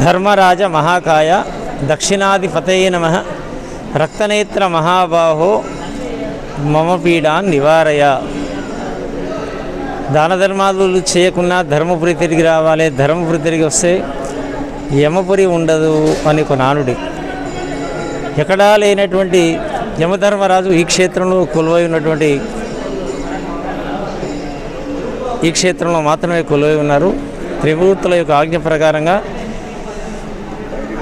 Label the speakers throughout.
Speaker 1: धर्मराज महाकाय दक्षिणाधिपतये नमः रक्तनेत्र महाबाहो मम पीडान् निवारय। దాన ధర్మాలు చేయకున్నా ధర్మపురి తిరిగి రావాలి, ధర్మపురి తిరిగి వస్తే యమపురి ఉండదు అని ఒక నానుడి. ఎక్కడా లేనటువంటి యమధర్మరాజు ఈ క్షేత్రంలో కొలువై ఉన్నటువంటి ఈ క్షేత్రంలో మాత్రమే కొలువై ఉన్నారు. త్రిమూర్తుల యొక్క ఆజ్ఞ ప్రకారంగా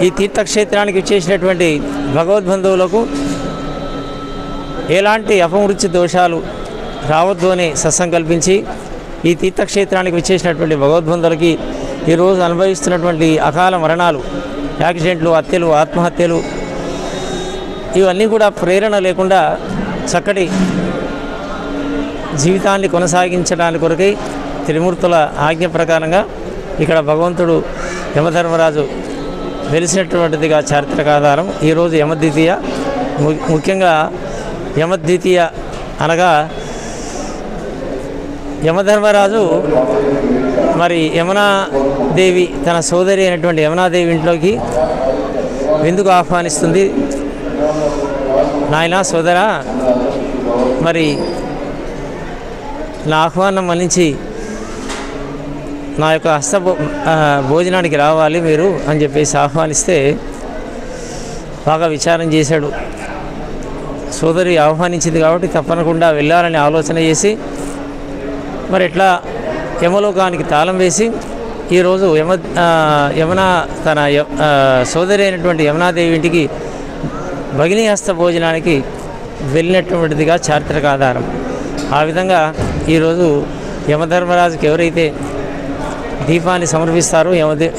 Speaker 1: ఈ తీర్థక్షేత్రానికి వచ్చేసినటువంటి భగవద్బంధువులకు ఎలాంటి అపమృత్యు దోషాలు రావద్దు అని సత్సంకల్పించి ఈ తీర్థక్షేత్రానికి వచ్చేసినటువంటి భగవద్బంధులకి ఈరోజు అనుభవిస్తున్నటువంటి అకాల మరణాలు, యాక్సిడెంట్లు, హత్యలు, ఆత్మహత్యలు ఇవన్నీ కూడా ప్రేరణ లేకుండా చక్కటి జీవితాన్ని కొనసాగించడానికి కొరకై త్రిమూర్తుల ఆజ్ఞ ప్రకారంగా ఇక్కడ భగవంతుడు యమధర్మరాజు వెలిసినటువంటిదిగా చారిత్రక ఆధారం. ఈరోజు యమద్వితీయ, ముఖ్యంగా యమద్వితీయ అనగా యమధర్మరాజు మరి యమునాదేవి తన సోదరి అయినటువంటి యమునాదేవి ఇంట్లోకి విందుకు ఆహ్వానిస్తుంది. నాయనా సోదరా, మరి నా ఆహ్వానం మన్నించి నా యొక్క హస్త భోజనానికి రావాలి మీరు అని చెప్పేసి ఆహ్వానిస్తే బాగా విచారం చేశాడు. సోదరి ఆహ్వానించింది కాబట్టి తప్పనకుండా వెళ్ళాలని ఆలోచన చేసి మరి ఎట్లా యమలోకానికి తాళం వేసి ఈరోజు యమున తన సోదరి అయినటువంటి యమునాదేవి ఇంటికి భగినీ హస్త భోజనానికి వెళ్ళినటువంటిదిగా చారిత్రక ఆధారం. ఆ విధంగా ఈరోజు యమధర్మరాజుకి ఎవరైతే దీపాన్ని సమర్పిస్తారో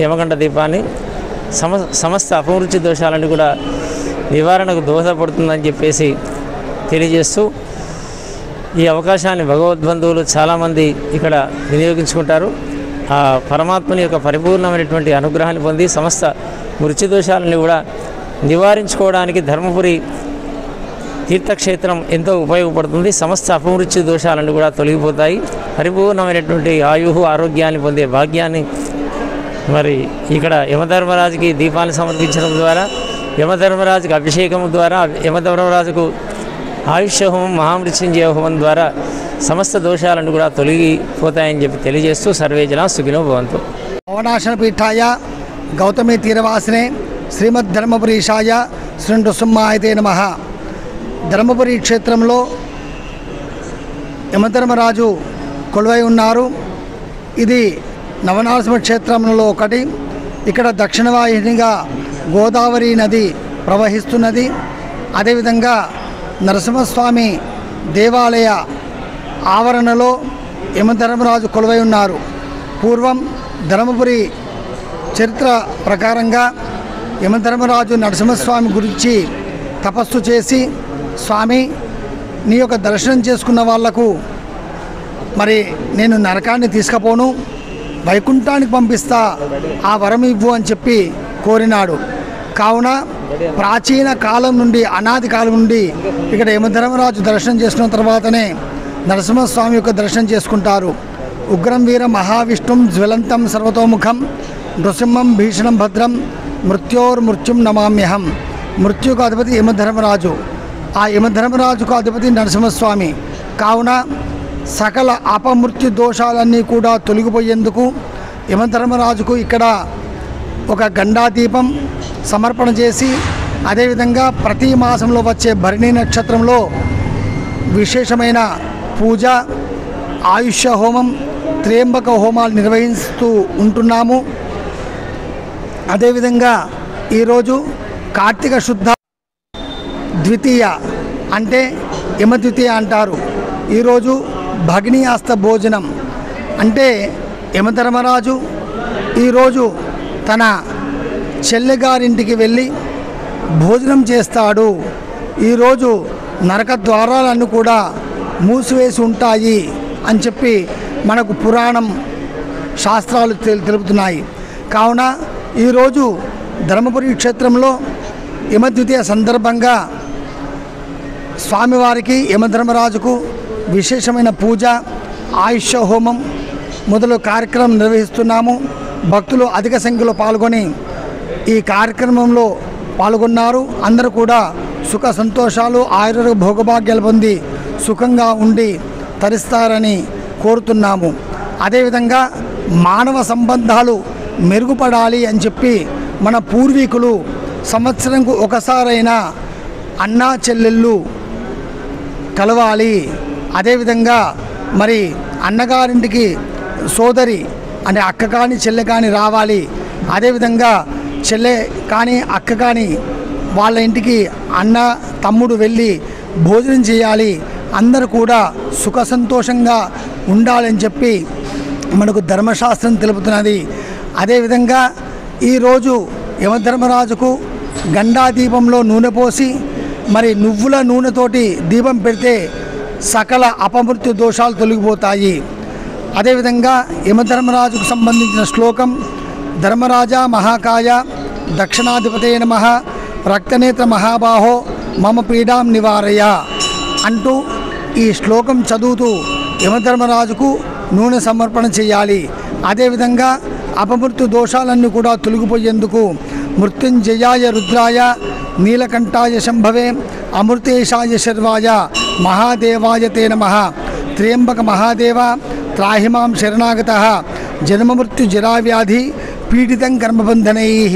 Speaker 1: యమగండ దీపాన్ని సమస్త అపమృత్యు దోషాలన్నీ కూడా నివారణకు దోహదపడుతుందని చెప్పేసి తెలియజేస్తూ ఈ అవకాశాన్ని భగవద్బంధువులు చాలామంది ఇక్కడ వినియోగించుకుంటారు. ఆ పరమాత్మని యొక్క పరిపూర్ణమైనటువంటి అనుగ్రహాన్ని పొంది సమస్త మృత్యుదోషాలని కూడా నివారించుకోవడానికి ధర్మపురి తీర్థక్షేత్రం ఎంతో ఉపయోగపడుతుంది. సమస్త అపమృత్యు దోషాలను కూడా తొలగిపోతాయి. పరిపూర్ణమైనటువంటి ఆయువు ఆరోగ్యాన్ని పొందే భాగ్యాన్ని మరి ఇక్కడ యమధర్మరాజుకి దీపాన్ని సమర్పించడం ద్వారా, యమధర్మరాజుకి అభిషేకం ద్వారా, యమధర్మరాజుకు ఆయుష్య హోమం, మహామృత్యుంజయ హోమం ద్వారా సమస్త దోషాలను కూడా తొలగిపోతాయని చెప్పి తెలియజేస్తూ సర్వే జనా సుఖినో భవంతు.
Speaker 2: పవనాశన పీఠాయ గౌతమి తీరవాసినే శ్రీమద్ ధర్మపురీశాయ శ్రీ నృసింహాయతే నమః. ధర్మపురి క్షేత్రంలో యమధర్మరాజు కొలువై ఉన్నారు. ఇది నవనారసింహ క్షేత్రంలో ఒకటి. ఇక్కడ దక్షిణ వాహినిగా గోదావరి నది ప్రవహిస్తున్నది. అదేవిధంగా నరసింహస్వామి దేవాలయ ఆవరణలో యమధర్మరాజు కొలువై ఉన్నారు. పూర్వం ధర్మపురి చరిత్ర ప్రకారంగా యమధర్మరాజు నరసింహస్వామి గురించి తపస్సు చేసి, స్వామి నీ యొక్క దర్శనం చేసుకున్న వాళ్లకు మరి నేను నరకాన్ని తీసుకుపోను, వైకుంఠానికి పంపిస్తా, ఆ వరం ఇవ్వు అని చెప్పి కోరినాడు. కావున ప్రాచీన కాలం నుండి, అనాది కాలం నుండి ఇక్కడ యమధర్మరాజు దర్శనం చేసుకున్న తర్వాతనే నరసింహస్వామి యొక్క దర్శనం చేసుకుంటారు. ఉగ్రం వీర మహావిష్ణుం జ్వలంతం సర్వతోముఖం నృసింహం భీషణం భద్రం మృత్యోర్మృత్యుం నమామ్యహం. మృత్యుకు అధిపతి యమధర్మరాజు, ఆ యమధర్మరాజుకు అధిపతి నరసింహస్వామి. కావున సకల అపమృత్యు దోషాలన్నీ కూడా తొలగిపోయేందుకు యమధర్మరాజుకు ఇక్కడ ఒక గండాదీపం సమర్పణ చేసి, అదేవిధంగా ప్రతి మాసంలో వచ్చే భరణి నక్షత్రంలో విశేషమైన పూజ, ఆయుష్య హోమం, త్ర్యంబక హోమాలు నిర్వహిస్తూ ఉంటున్నాము. అదేవిధంగా ఈరోజు కార్తీక శుద్ధ ద్వితీయ అంటే యమద్వితీయ అంటారు. ఈరోజు భగినీయాస్త భోజనం అంటే యమధర్మరాజు ఈరోజు తన చెల్లెగారింటికి వెళ్ళి భోజనం చేస్తాడు. ఈరోజు నరక ద్వారాలన్నీ కూడా మూసివేసి ఉంటాయి అని చెప్పి మనకు పురాణం శాస్త్రాలు తెలుపుతున్నాయి. కావున ఈరోజు ధర్మపురి క్షేత్రంలో యమద్వితీయ సందర్భంగా స్వామివారికి, యమధర్మరాజుకు విశేషమైన పూజ, ఆయుష్య హోమం మొదలు కార్యక్రమం నిర్వహిస్తున్నాము. భక్తులు అధిక సంఖ్యలో పాల్గొని ఈ కార్యక్రమంలో పాల్గొన్నారు. అందరూ కూడా సుఖ సంతోషాలు, ఆయుర్వేద భోగభాగ్యాలు పొంది సుఖంగా ఉండి తరిస్తారని కోరుతున్నాము. అదేవిధంగా మానవ సంబంధాలు మెరుగుపడాలి అని చెప్పి మన పూర్వీకులు సంవత్సరంకు ఒకసారైనా అన్నా చెల్లెళ్ళు కలవాలి. అదేవిధంగా మరి అన్నగారింటికి సోదరి అంటే అక్క కానీ చెల్లె కానీ రావాలి. అదేవిధంగా చెల్లె కానీ అక్క కానీ వాళ్ళ ఇంటికి అన్న తమ్ముడు వెళ్ళి భోజనం చేయాలి. అందరూ కూడా సుఖ సంతోషంగా ఉండాలని చెప్పి మనకు ధర్మశాస్త్రం తెలుపుతున్నది. అదేవిధంగా ఈరోజు యమధర్మరాజుకు గండాదీపంలో నూనె పోసి మరి నువ్వుల నూనెతోటి దీపం పెడితే సకల అపమృత్యు దోషాలు తొలగిపోతాయి. అదేవిధంగా యమధర్మరాజుకు సంబంధించిన శ్లోకం ధర్మరాజ మహాకాయ దక్షిణాధిపతే నమః రక్తనేత్ర మహాబాహో మమ పీడాం నివారయ అంటూ ఈ శ్లోకం చదువుతూ యమధర్మరాజుకు నూనె సమర్పణ చేయాలి. అదేవిధంగా అపమృత్యు దోషాలన్నీ కూడా తొలగిపోయేందుకు మృత్యుంజయాయ రుద్రాయ నీలకంఠాయ శంభవే అమృతేశాయ శర్వాయ మహాదేవాయ తే నమః. త్ర్యంబక మహాదేవ త్రాహిమాం శరణాగతః జన్మమృత్యు జరావ్యాధి పీడితం కర్మబంధనైః